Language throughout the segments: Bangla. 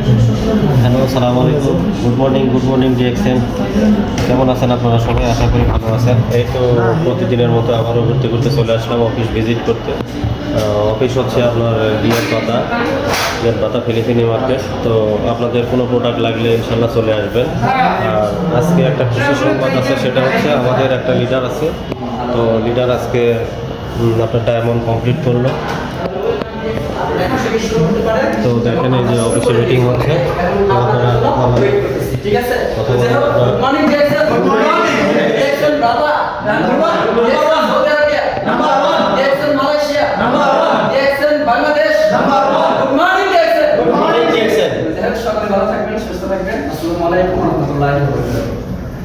হ্যালো, আসসালামু আলাইকুম। Good morning DXN. কেমন আছেন আপনারা সবাই? আশা করি ভালো আছেন। এই তো প্রতিদিনের মতো আবারও ঘুরতে ঘুরতে চলে আসলাম অফিস ভিজিট করতে। অফিস হচ্ছে আপনার রিয়াদ বাতা ফিলিপিনি মার্কেট। তো আপনাদের কোনো প্রোডাক্ট লাগলে ইনশাল্লাহ চলে আসবেন। আর আজকে একটা খুশি সংবাদ আছে, সেটা হচ্ছে আমাদের একটা লিডার আছে। তো লিডার আজকে আপনার ডায়মন্ড কমপ্লিট করলো। তো দেখেন এই যে অফিসে মিটিং হচ্ছে,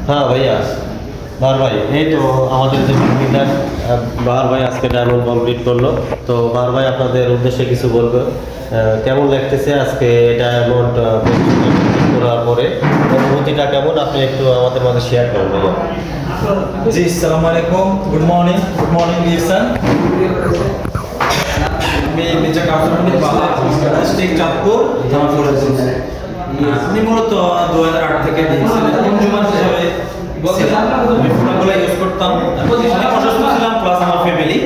হ্যাঁ ভাইয়া। বাহার ভাই, এই তো আমাদের যে লিডার বাহার ভাই আজকে ডায়মন্ড কমপ্লিট করলো। তো বাহার ভাই আপনাদের উদ্দেশ্যে কিছু বলবে, কেমন লাগতেছে আজকে ডায়মন্ড করার পরে, অনুভূতিটা কেমন আপনি একটু আমাদের মাঝে শেয়ার করেন ভাইয়া। জি, আসসালামু আলাইকুম। Good morning deer. আমি মির্জা কাফরুদ্দিন বাবা, ডিস্ট্রিক্ট চাঁদপুর, থানা ফরিদপুর। আমি মূলত 2008 থেকে কনজিউমার হিসেবে ছিলাম। আমি প্রোডাক্টগুলো ইউজ করতাম, অনেক অসুস্থ ছিলাম, প্লাস আমার ফ্যামিলি।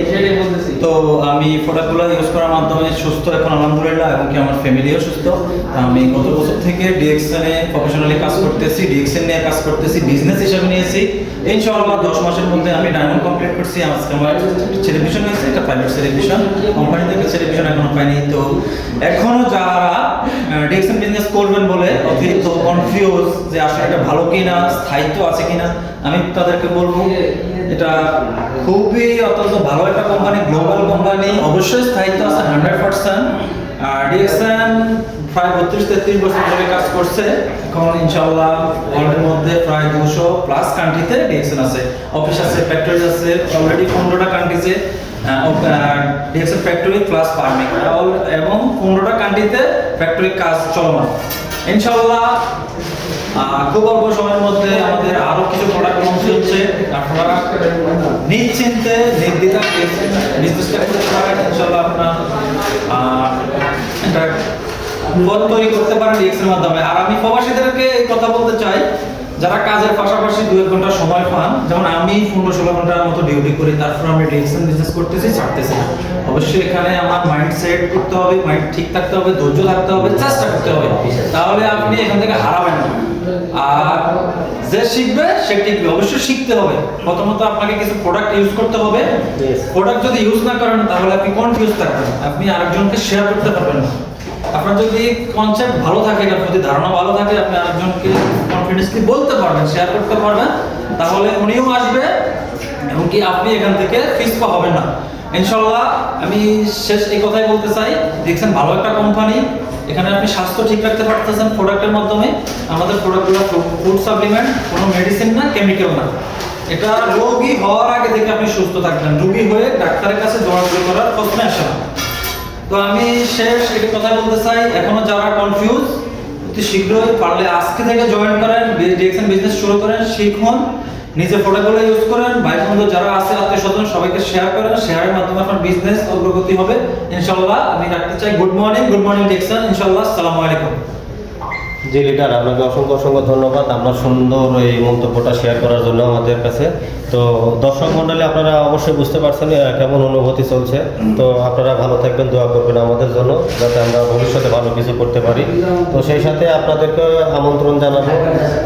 তো আমি প্রোডাক্টগুলো ইউজ করার মাধ্যমে সুস্থ এখন আলহামদুলিল্লাহ, এবং কি আমার ফ্যামিলিও সুস্থ। আমি গত বছর থেকে ডিএক্সএনে প্রফেশনালি কাজ করতেছি, ডিএক্সএন নিয়ে কাজ করতেছি, বিজনেস হিসেবে নিয়েছি। ইনশাআল্লাহ 10 মাসের মধ্যে আমি ডায়মন্ড কমপ্লিট করছি। আজকে আমার সেলিব্রেশন হয়েছে, এটা প্রাইভেট সেলিব্রেশন, কোম্পানি থেকে সেলিব্রেশন এখনো পাইনি। তো এখনো যারা ডিএক্সএন বিজনেস করবেন বলে অতিরিক্ত কনফিউজ যে আসলে এটা ভালো কিনা, স্থায়িত্ব আছে কিনা, আমি তাদেরকে বলবো এটা খুবই অত্যন্ত ভালো একটা কোম্পানি, গ্লোবাল কোম্পানি, অবশ্যই স্থায়িত্ব আছে 100%। আর ডিএক্সএন প্রায় 32-33 বছর ধরে কাজ করছে। এখন ইনশাআল্লাহ ওয়ার্ল্ডের মধ্যে প্রায় 200+ কান্ট্রিতে ডিএক্সএন আছে, অফিস আছে, ফ্যাক্টরি আছে, অলরেডি 15টা কান্ট্রিতে ডিএক্সএন ফ্যাক্টরি প্লাস ফার্মিং, এবং 15টা কান্ট্রিতে ফ্যাক্টরি কাজ চলমান। ইনশাআল্লাহ খুব অল্প সময়ের মধ্যে আমাদের আরো কিছু প্রোডাক্ট লঞ্চ হচ্ছে। আপনারা নিশ্চিন্তে নির্দ্বিধায় বিজনেসটা করতে পারেন। ইনশাআল্লাহ আপনারা এটা পথ তৈরি করতে পারেন ডিএক্সের মাধ্যমে। আর আমি প্রবাসীদেরকে এই কথা বলতে চাই, যারা কাজের পাশাপাশি 2-1 ঘন্টা সময় পান, যেমন আমি 15-16 ঘন্টার মতো ডিউটি করি, তারপর আমি ডিএক্সএন বিজনেস করতেছি, ছাড়তেছি না। অবশ্যই এখানে আমার মাইন্ড সেট করতে হবে, মাইন্ড ঠিক থাকতে হবে, ধৈর্য থাকতে হবে, চেষ্টা করতে হবে, তাহলে আপনি এখান থেকে হারাবেন না। আর যে শিখবে সে টিকবে, অবশ্যই শিখতে হবে। প্রথমত আপনাকে কিছু প্রোডাক্ট ইউজ করতে হবে। প্রোডাক্ট যদি ইউজ না করেন তাহলে আপনি কনফিউজ থাকবেন, আপনি আরেকজনকে শেয়ার করতে পারবেন না। আপনার যদি কনসেপ্ট ভালো থাকে, আপনার যদি ধারণা ভালো থাকে, আপনি আরেকজনকে কনফিডেন্সলি বলতে পারবেন, শেয়ার করতে পারবেন, তাহলে উনিও আসবে এবং কি আপনি এখান থেকে পিছপা হবেন না। ইনশাআল্লাহ আমি শেষ এই কথাই বলতে চাই, দেখছেন ভালো একটা কোম্পানি, এখানে আপনি স্বাস্থ্য ঠিক রাখতে পারতেছেন প্রোডাক্টের মাধ্যমে। আমাদের প্রোডাক্টগুলো ফুড সাপ্লিমেন্ট, কোনো মেডিসিন না, কেমিক্যাল না। এটা রোগী হওয়ার আগে থেকে আপনি সুস্থ থাকবেন, রোগী হয়ে ডাক্তারের কাছে দৌড়াদৌড়ি করার প্রশ্ন আসে না। তো আমি শেষ একটা কথা বলতে চাই, এখনো যারা কনফিউজ, অতি শীঘ্রই পারলে আজকে থেকে জয়েন করেন, ডিএক্সএন বিজনেস শুরু করেন, শিখুন, নিজের প্রোডাক্টগুলো ইউজ করেন, ভাই বন্ধু যারা আছে আত্মীয় স্বজন সবাইকে শেয়ার করেন। শেয়ারের মাধ্যমে আপনার বিজনেস অগ্রগতি হবে ইনশাআল্লাহ। আমি রাখতে চাই গুড মর্নিং ডিএক্সএন। ইনশাআল্লাহ, আসসালামু আলাইকুম। জি লিডার, আপনাকে অসংখ্য ধন্যবাদ আপনার সুন্দর এই মন্তব্যটা শেয়ার করার জন্য আমাদের কাছে। তো দর্শক মণ্ডলী, আপনারা অবশ্যই বুঝতে পারছেন কেমন অনুভূতি চলছে। তো আপনারা ভালো থাকবেন, দোয়া করবেন আমাদের জন্য, যাতে আমরা ভবিষ্যতে ভালো কিছু করতে পারি। তো সেই সাথে আপনাদেরকে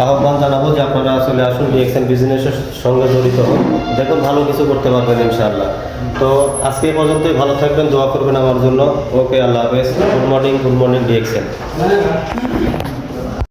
আহ্বান জানাবো যে আপনারা চলে আসুন, ডিএক্সএন বিজনেসের সঙ্গে জড়িত হন, দেখুন ভালো কিছু করতে পারবেন ইনশাআল্লাহ। তো আজকে এই পর্যন্তই, ভালো থাকবেন, দোয়া করবেন আমার জন্য। ওকে, আল্লাহ হাফেজ। Good morning DXN.